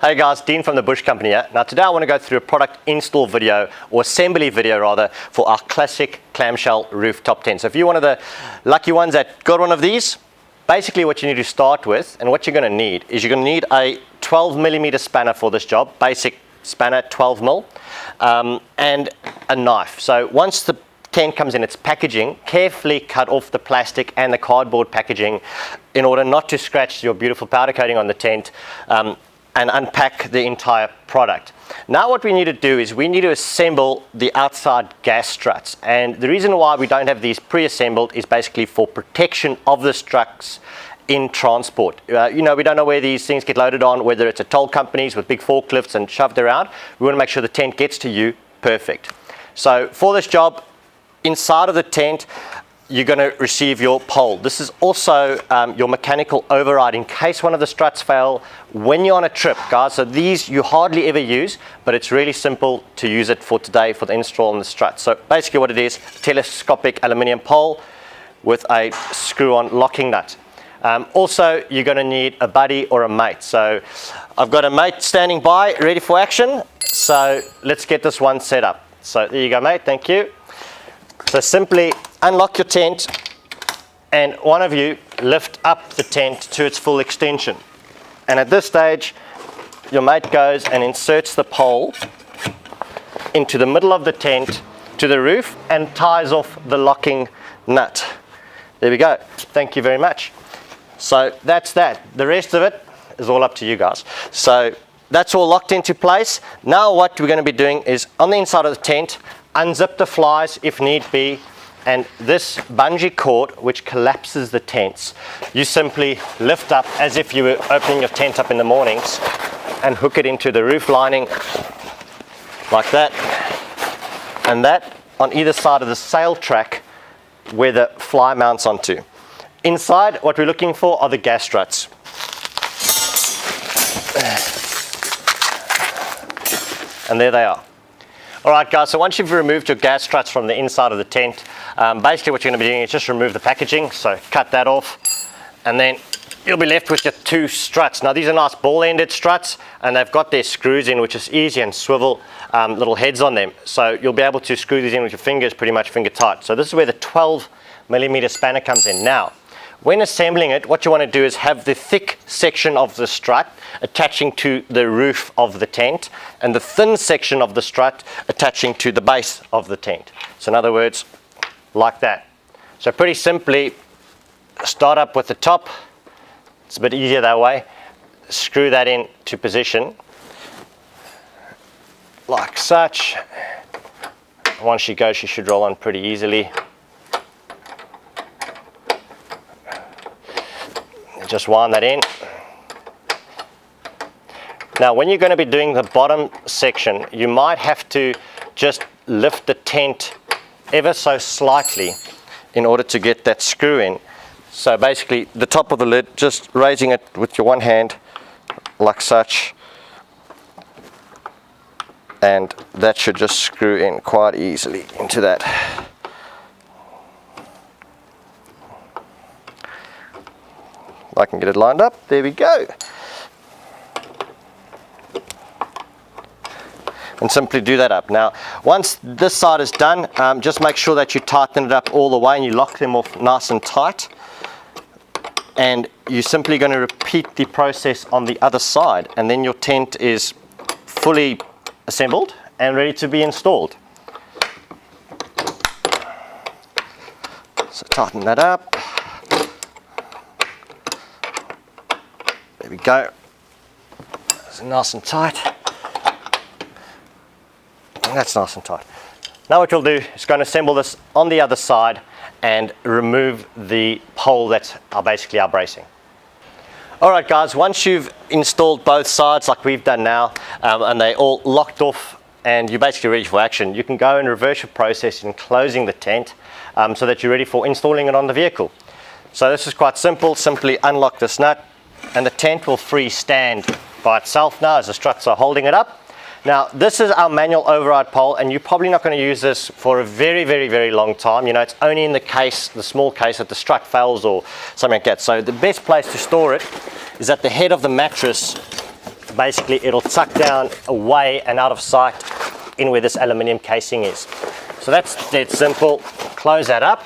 Hey guys, Dean from the Bush Company here. Now today I want to go through a product install video, or assembly video rather, for our classic clamshell roof top tent. So if you're one of the lucky ones that got one of these, basically what you need to start with, and what you're going to need, is you're going to need a 12mm spanner for this job, basic spanner, 12mm, and a knife. So once the tent comes in its packaging, carefully cut off the plastic and the cardboard packaging in order not to scratch your beautiful powder coating on the tent, and unpack the entire product. Now what we need to do is we need to assemble the outside gas struts, and the reason why we don't have these pre-assembled is basically for protection of the struts in transport. We don't know where these things get loaded on, whether it's at toll companies with big forklifts and shoved around. We want to make sure the tent gets to you perfect. So for this job, inside of the tent, you're going to receive your pole. This is also your mechanical override in case one of the struts fail when you're on a trip, guys. So these you hardly ever use, but it's really simple to use it for today for the install on the struts. So basically what it is, telescopic aluminium pole with a screw-on locking nut. Also, you're going to need a buddy or a mate. So I've got a mate standing by, ready for action. So let's get this one set up. So there you go, mate. Thank you. So simply unlock your tent, and one of you lift up the tent to its full extension. And at this stage, your mate goes and inserts the pole into the middle of the tent to the roof and ties off the locking nut. There we go. Thank you very much. So that's that. The rest of it is all up to you guys. So that's all locked into place. Now what we're going to be doing is on the inside of the tent, unzip the flies if need be, and this bungee cord which collapses the tents, you simply lift up as if you were opening your tent up in the mornings and hook it into the roof lining like that, and that on either side of the sail track where the fly mounts onto. Inside, what we're looking for are the gas struts. And there they are. Alright guys, so once you've removed your gas struts from the inside of the tent, basically what you're going to be doing is just remove the packaging, so cut that off, and then you'll be left with your two struts. Now these are nice ball-ended struts, and they've got their screws in, which is easy, and swivel little heads on them, so you'll be able to screw these in with your fingers, pretty much finger tight. So this is where the 12mm spanner comes in. Now when assembling it, what you want to do is have the thick section of the strut attaching to the roof of the tent, and the thin section of the strut attaching to the base of the tent. So in other words, like that. So pretty simply, start up with the top. It's a bit easier that way. Screw that in to position like such. Once she goes, she should roll on pretty easily. Just wind that in. Now when you're going to be doing the bottom section, you might have to just lift the tent ever so slightly in order to get that screw in. So basically the top of the lid, just raising it with your one hand like such, and that should just screw in quite easily into that. I can get it lined up. There we go. And simply do that up. Now once this side is done, just make sure that you tighten it up all the way and you lock them off nice and tight, and you're simply going to repeat the process on the other side, and then your tent is fully assembled and ready to be installed. So tighten that up. There we go. It's nice and tight. And that's nice and tight. Now what you'll do is go and assemble this on the other side and remove the pole that's basically our bracing. Alright guys, once you've installed both sides like we've done now, and they all locked off and you're basically ready for action, you can go and reverse your process in closing the tent so that you're ready for installing it on the vehicle. So this is quite simple. Simply unlock this nut, and the tent will freestand by itself now as the struts are holding it up. Now this is our manual override pole, and you're probably not going to use this for a very, very, very long time. It's only in the case, the small case that the strut fails or something like that. So the best place to store it is at the head of the mattress basically it'll tuck down away and out of sight in where this aluminium casing is. So that's dead simple. Close that up.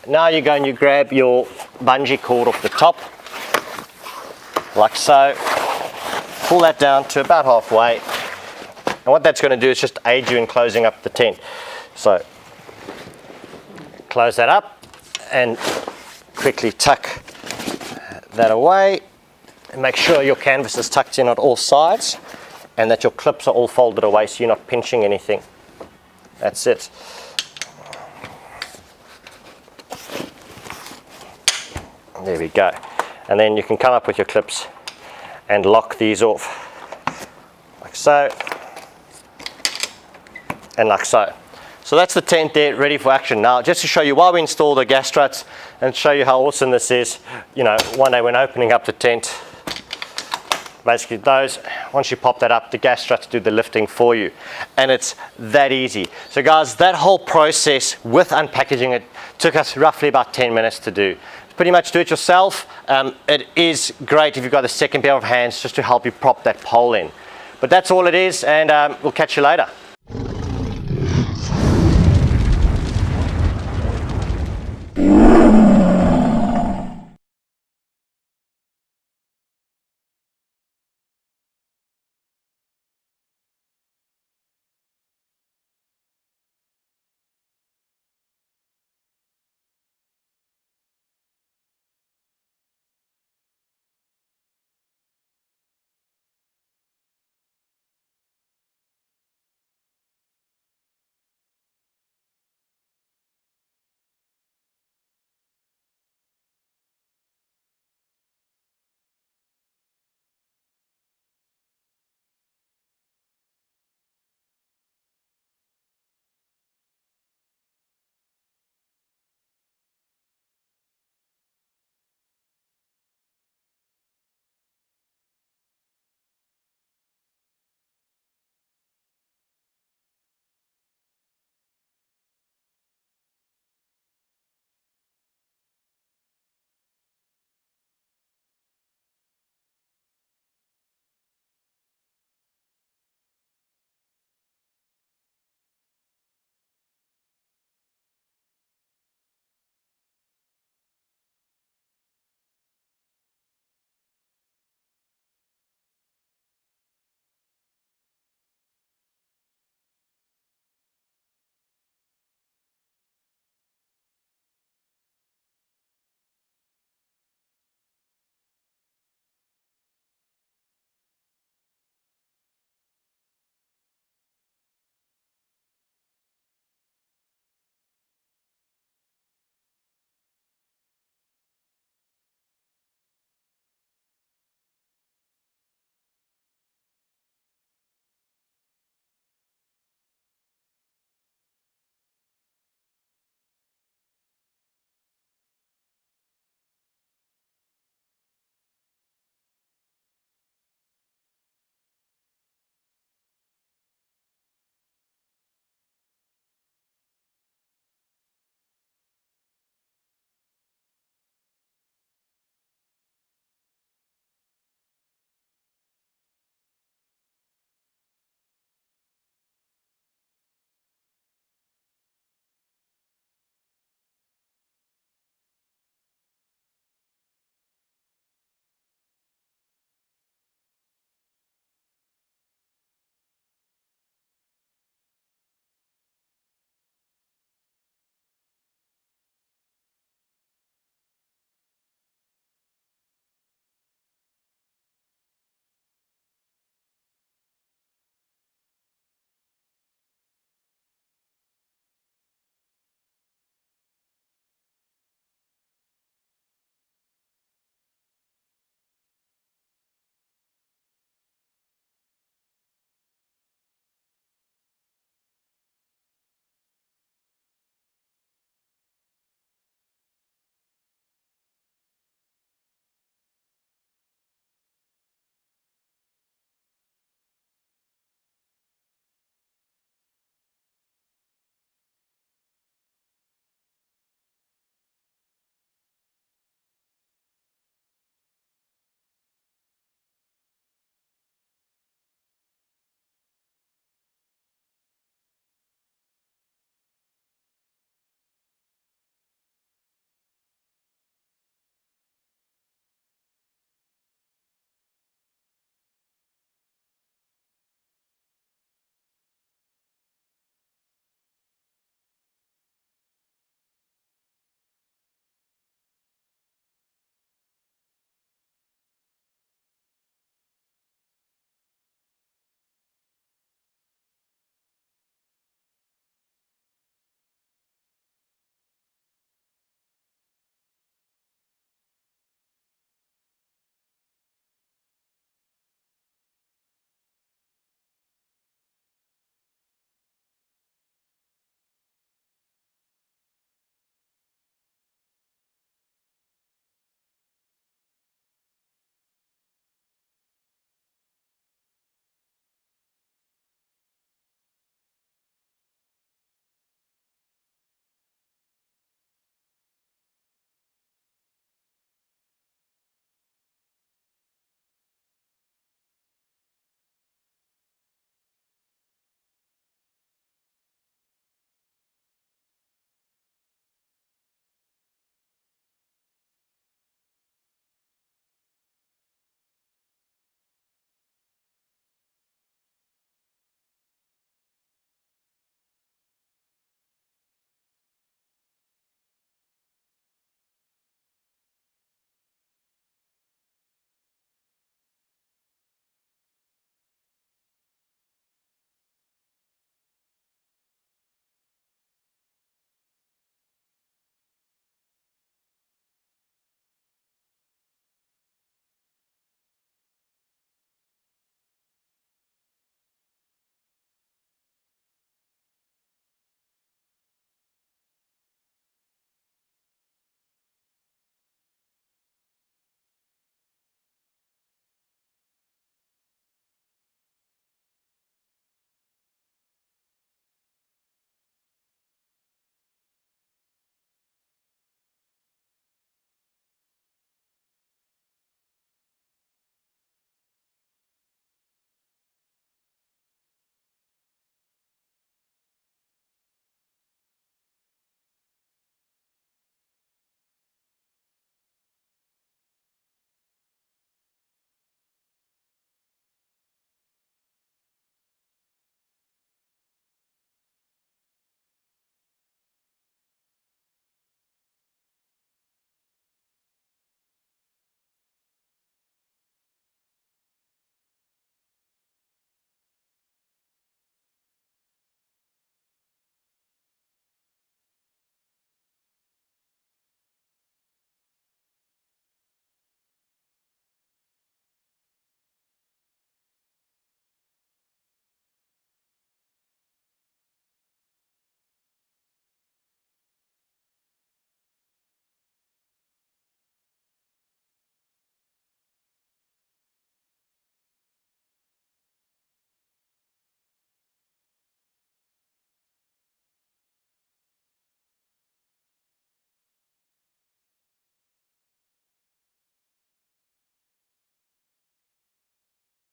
Now you go and you grab your bungee cord off the top, like so. Pull that down to about halfway. And what that's going to do is just aid you in closing up the tent. So close that up and quickly tuck that away. And make sure your canvas is tucked in on all sides and that your clips are all folded away so you're not pinching anything. That's it. There we go. And then you can come up with your clips and lock these off, like so, and like so. So that's the tent there, ready for action. Now, just to show you while we install the gas struts and show you how awesome this is, you know, one day when opening up the tent, basically those, once you pop that up, the gas struts do the lifting for you. And it's that easy. So guys, that whole process with unpackaging it took us roughly about 10 minutes to do. Pretty much do it yourself. It is great if you've got a second pair of hands just to help you prop that pole in. But that's all it is, and we'll catch you later.